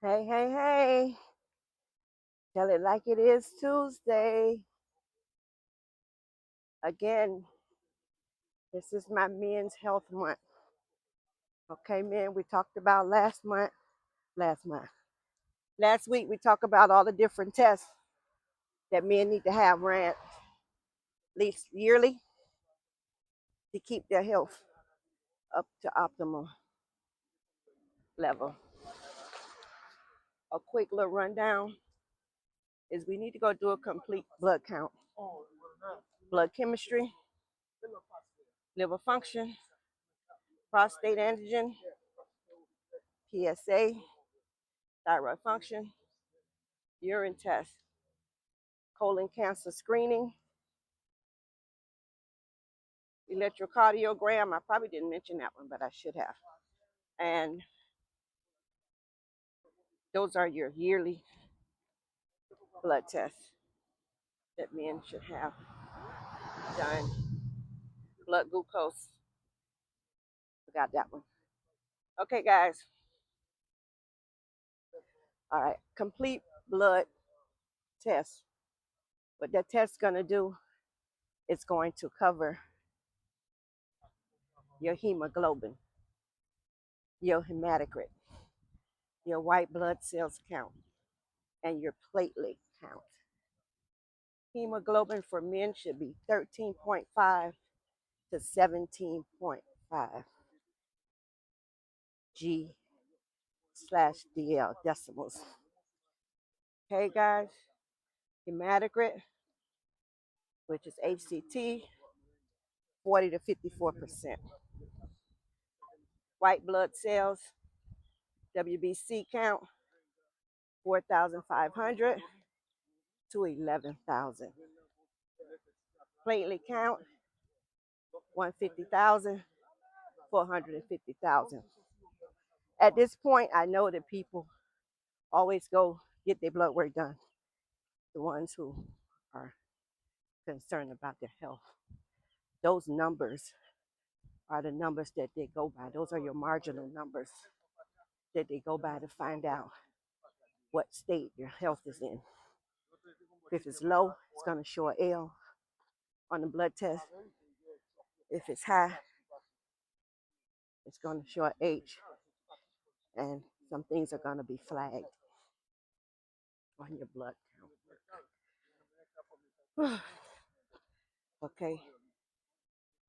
Hey, hey, hey. Tell it like it is Tuesday. Again, this is my men's health month. Okay, men, we talked about last month. Last week, we talked about all the different tests that men need to have ran at least yearly to keep their health up to optimal level. A quick little rundown is we need to go do a complete blood count, blood chemistry, liver function, prostate antigen, PSA, thyroid function, urine test, colon cancer screening, electrocardiogram. I probably didn't mention that one, but I should have. And those are your yearly blood tests that men should have done. Blood glucose. Forgot that one. Okay, guys. All right. Complete blood test. What that test's going to do, it's going to cover your hemoglobin, your hematocrit, your white blood cells count, and your platelet count. Hemoglobin for men should be 13.5 to 17.5 G/DL decimals. Okay, guys, hematocrit, which is HCT, 40 to 54%. White blood cells, WBC count, 4,500 to 11,000. Platelet count, 150,000, 450,000. At this point, I know that people always go get their blood work done, the ones who are concerned about their health. Those numbers are the numbers that they go by. Those are your marginal numbers that they go by to find out what state your health is in. If it's low, it's going to show an L on the blood test. If it's high, it's going to show an H, and some things are going to be flagged on your blood count. Okay,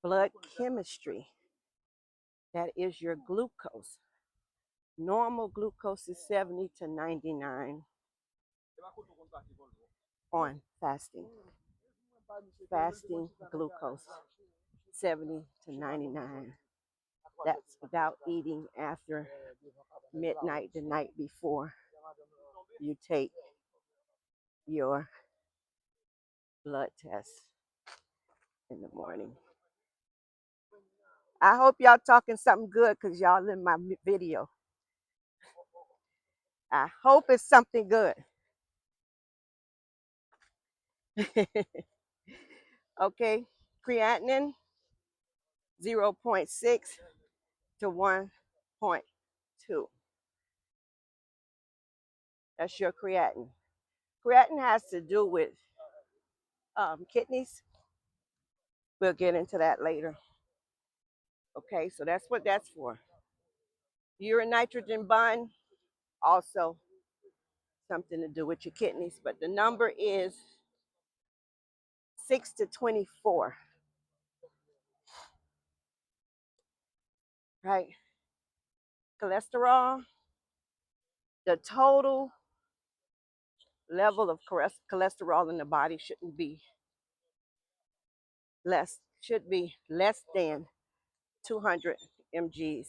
blood chemistry. That is your glucose. Normal glucose is 70 to 99 on fasting. Fasting glucose, 70 to 99. That's without eating after midnight the night before you take your blood test in the morning. I hope y'all talking something good because y'all in my video. I hope it's something good. Okay, creatinine, 0.6 to 1.2. That's your creatinine. Creatinine has to do with kidneys. We'll get into that later. Okay, so that's what that's for. Urine nitrogen bond, also something to do with your kidneys, but the number is 6 to 24. Right? Cholesterol, the total level of cholesterol in the body should be less than 200 mgs.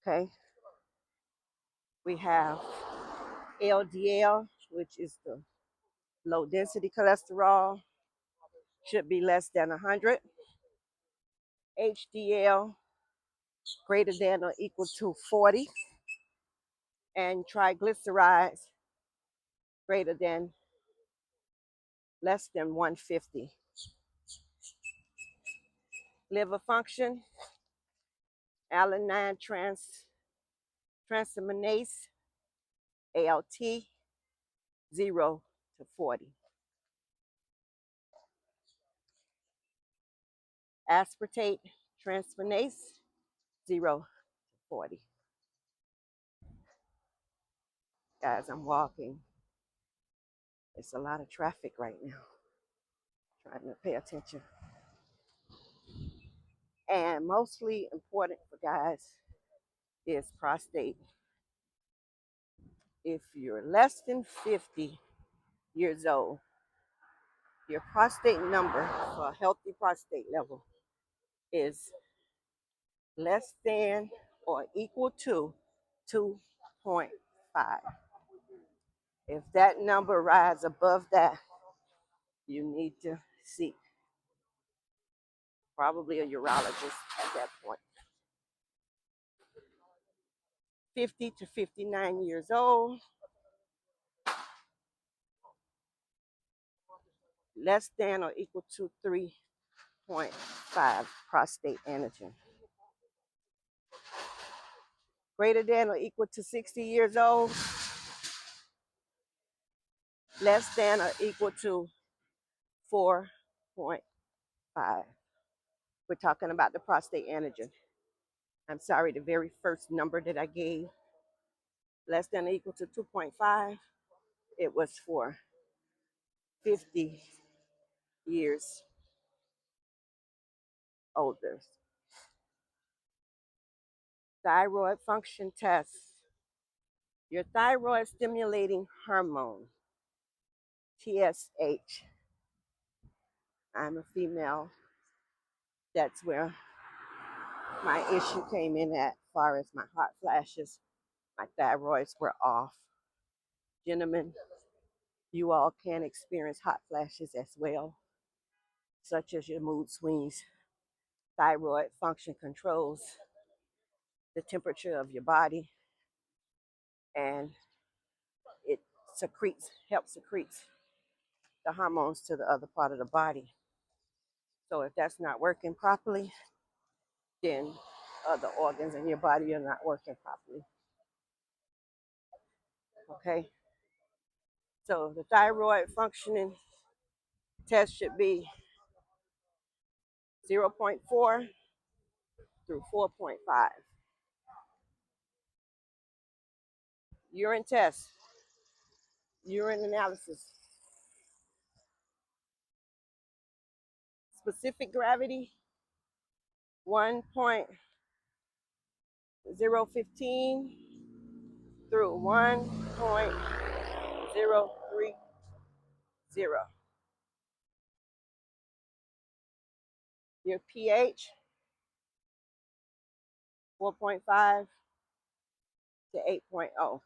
Okay? We have LDL, which is the low density cholesterol, should be less than 100. HDL, greater than or equal to 40. And triglycerides, greater than, less than 150. Liver function, alanine transaminase, ALT 0 to 40. Aspartate transferase 0 to 40. Guys, I'm walking. It's a lot of traffic right now. Trying to pay attention. And mostly important for guys is prostate. If you're less than 50 years old, your prostate number for a healthy prostate level is less than or equal to 2.5. If that number rises above that, you need to seek probably a urologist at that point. 50 to 59 years old, less than or equal to 3.5 prostate antigen. Greater than or equal to 60 years old, less than or equal to 4.5. We're talking about the prostate antigen. I'm sorry, the very first number that I gave, less than or equal to 2.5, it was for 50 years older. Thyroid function test. Your thyroid stimulating hormone, TSH. I'm a female. That's where my issue came in at, as far as my hot flashes. My thyroids were off. Gentlemen, you all can experience hot flashes as well, such as your mood swings. Thyroid function controls the temperature of your body, and it helps secretes the hormones to the other part of the body. So if that's not working properly, then other organs in your body are not working properly. Okay? So the thyroid functioning test should be 0.4 through 4.5. Urine test, urine analysis. Specific gravity, 1.015 through 1.030. Your pH, 4.5 to 8.0.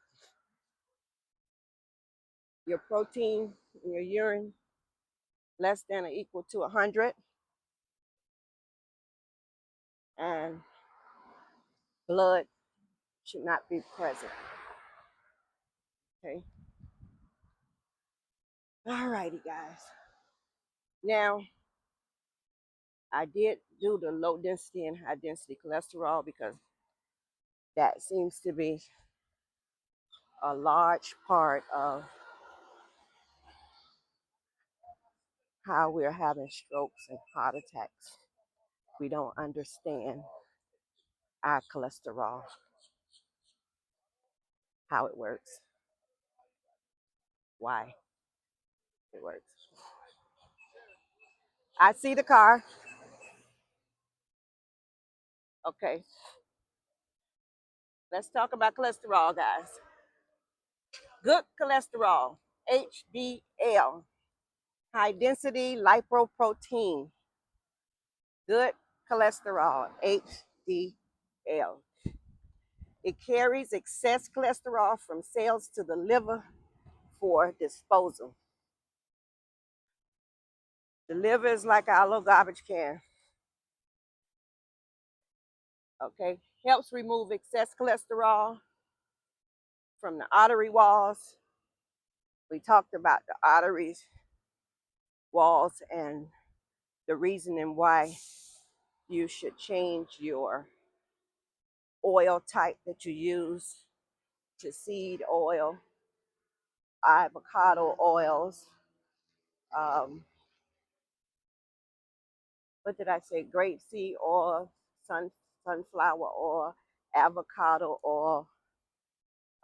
Your protein in your urine, less than or equal to 100. And blood should not be present. Okay. All righty, guys. Now, I did do the low density and high density cholesterol because that seems to be a large part of how we're having strokes and heart attacks. We don't understand our cholesterol, how it works, why it works. I see the car. Okay. Let's talk about cholesterol, guys. Good cholesterol, HDL, high density lipoprotein. Good cholesterol, HDL. It carries excess cholesterol from cells to the liver for disposal. The liver is like our little garbage can. Okay, helps remove excess cholesterol from the artery walls. We talked about the arteries walls and the reasoning why you should change your oil type that you use to seed oil avocado oils. Um, what did I say? Grapeseed oil, sunflower oil, avocado oil,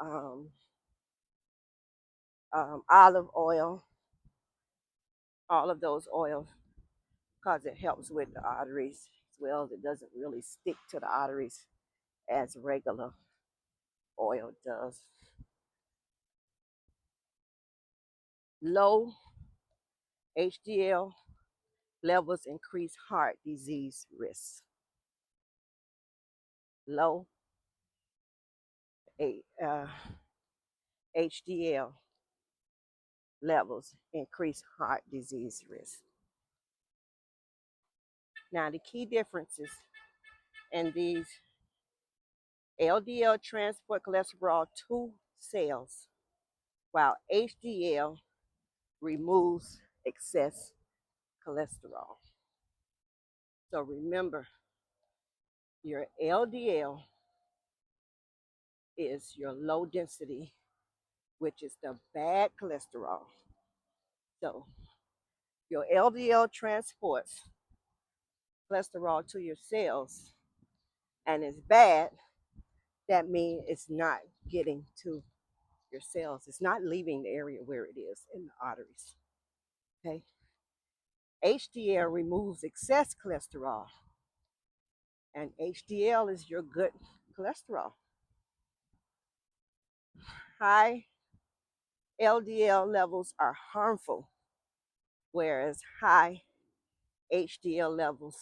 um, olive oil, all of those oils, because it helps with the arteries as well. It doesn't really stick to the arteries as regular oil does. Low HDL levels increase heart disease risk. Low HDL levels increase heart disease risk. Now, the key differences in these: LDL transport cholesterol to cells, while HDL removes excess cholesterol. So remember, your LDL is your low density, which is the bad cholesterol. So your LDL transports cholesterol to your cells and it's bad. That means it's not getting to your cells. It's not leaving the area where it is in the arteries. Okay. HDL removes excess cholesterol, and HDL is your good cholesterol. High LDL levels are harmful, whereas high HDL levels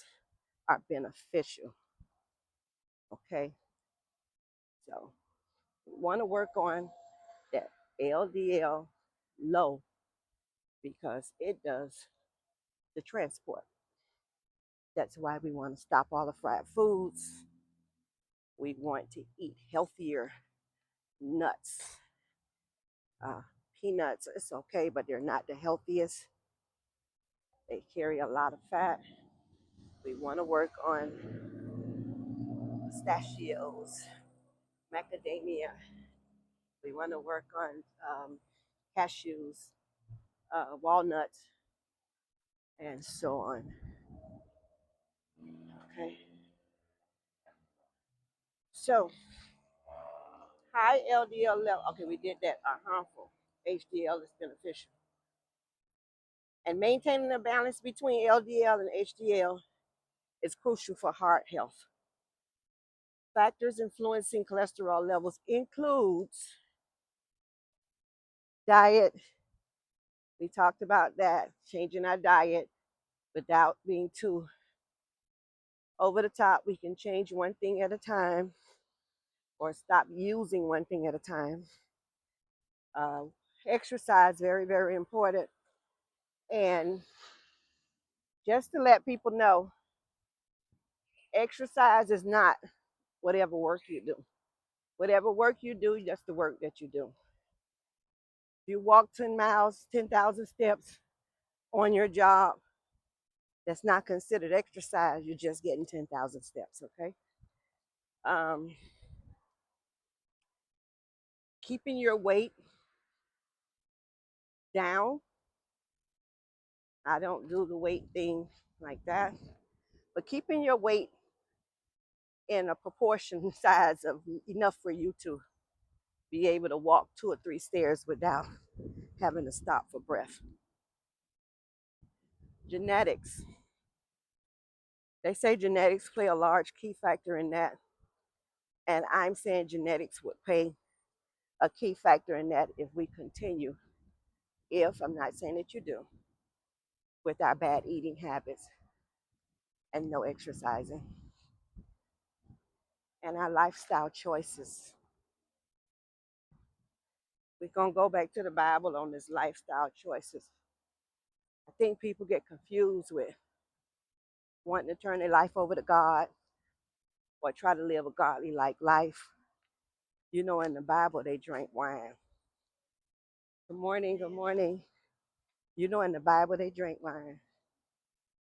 are beneficial. Okay, so we want to work on that LDL low because it does the transport. That's why we want to stop all the fried foods. We want to eat healthier nuts. Uh, Peanuts, it's okay, but they're not the healthiest. They carry a lot of fat. We want to work on pistachios, macadamia. We want to work on cashews, walnuts, and so on. Okay. So high LDL level. Okay, we did that. Are harmful. HDL is beneficial. And maintaining a balance between LDL and HDL is crucial for heart health. Factors influencing cholesterol levels includes diet. We talked about that, changing our diet without being too over the top. We can change one thing at a time or stop using one thing at a time. Uh, Exercise, very, very important. And just to let people know, exercise is not whatever work you do. Whatever work you do, that's the work that you do. If you walk 10 miles, 10,000 steps on your job, that's not considered exercise. You're just getting 10,000 steps, okay? Um, Keeping your weight down. I don't do the weight thing like that, but keeping your weight in a proportion size of enough for you to be able to walk 2 or 3 stairs without having to stop for breath. Genetics. They say genetics play a large key factor in that, and I'm saying genetics would play a key factor in that if we continue, if I'm not saying that you do, with our bad eating habits and no exercising and our lifestyle choices. We're going to go back to the Bible on this lifestyle choices. I think people get confused with wanting to turn their life over to God or try to live a godly like life. You know, in the Bible, they drank wine. Good morning, good morning. You know, in the Bible, they drank wine.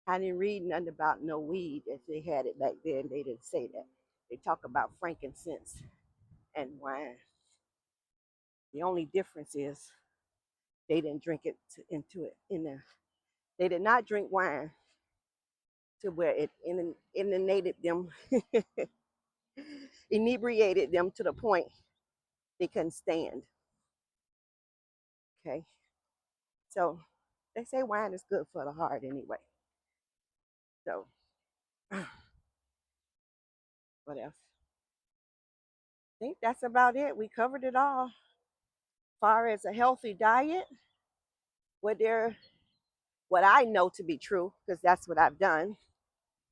I didn't read nothing about no weed. If they had it back then, they didn't say that. They talk about frankincense and wine. The only difference is They didn't drink it into it in there. They did not drink wine to where it inundated them, inebriated them to the point they couldn't stand. Okay, so they say wine is good for the heart anyway. So what else? I think that's about it. We covered it all. As far as a healthy diet, what there, what I know to be true, because that's what I've done,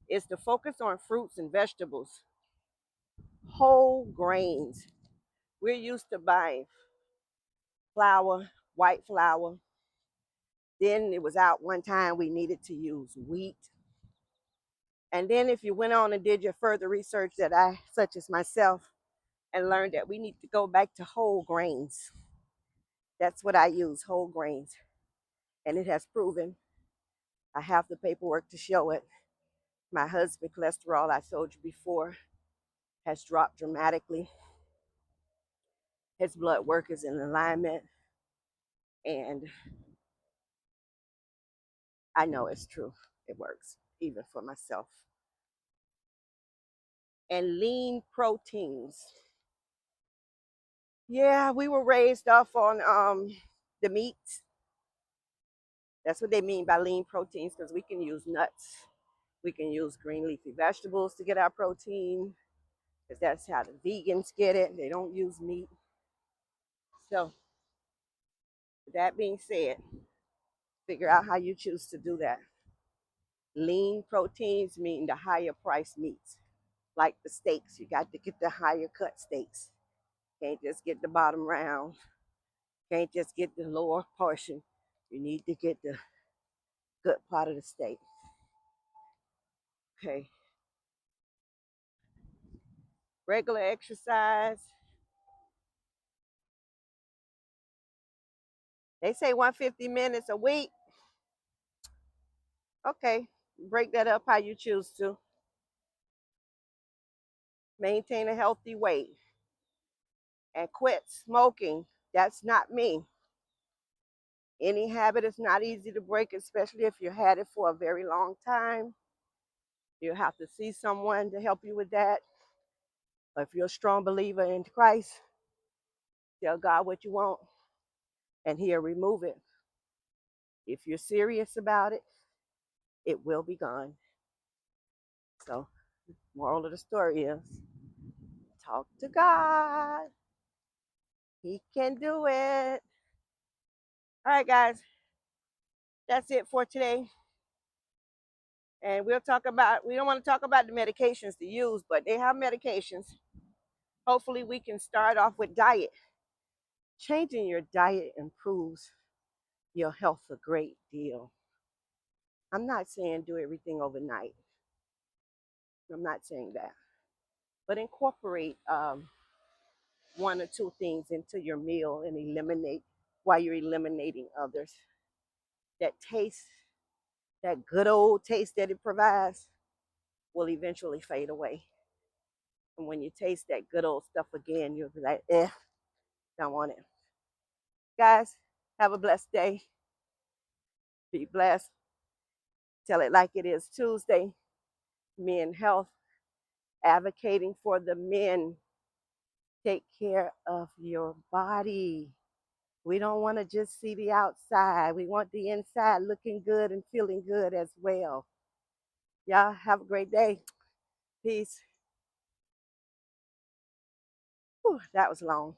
is to focus on fruits and vegetables, whole grains. We're used to buying flour, white flour. Then it was out one time we needed to use wheat. And then if you went on and did your further research that I, such as myself, and learned that we need to go back to whole grains. That's what I use, whole grains. And it has proven. I have the paperwork to show it. My husband's cholesterol, I told you before, has dropped dramatically. His blood work is in alignment. And I know it's true. It works, even for myself. And lean proteins. Yeah, we were raised off on the meat. That's what they mean by lean proteins, because we can use nuts. We can use green leafy vegetables to get our protein, because that's how the vegans get it. They don't use meat. So, with that being said, figure out how you choose to do that. Lean proteins mean the higher price meats, like the steaks. You got to get the higher cut steaks. Can't just get the bottom round. Can't just get the lower portion. You need to get the good part of the steak. Okay. Regular exercise. They say 150 minutes a week. Okay. Break that up how you choose to. Maintain a healthy weight. And quit smoking. That's not me. Any habit is not easy to break, especially if you had it for a very long time. You have to see someone to help you with that. Or if you're a strong believer in Christ, tell God what you want and He'll remove it. If you're serious about it, it will be gone. So, moral of the story is talk to God. He can do it. All right, guys, that's it for today. And we'll talk about, we don't want to talk about the medications to use, but they have medications. Hopefully, we can start off with diet. Changing your diet improves your health a great deal. I'm not saying do everything overnight. I'm not saying that. But incorporate one or two things into your meal and eliminate while you're eliminating others. That taste, that good old taste that it provides, will eventually fade away. And when you taste that good old stuff again, you'll be like, don't want it. Guys, have a blessed day. Be blessed. Tell it like it is Tuesday. Men Health, advocating for the men. Take care of your body. We don't want to just see the outside. We want the inside looking good and feeling good as well. Y'all have a great day. Peace. Whew, that was long.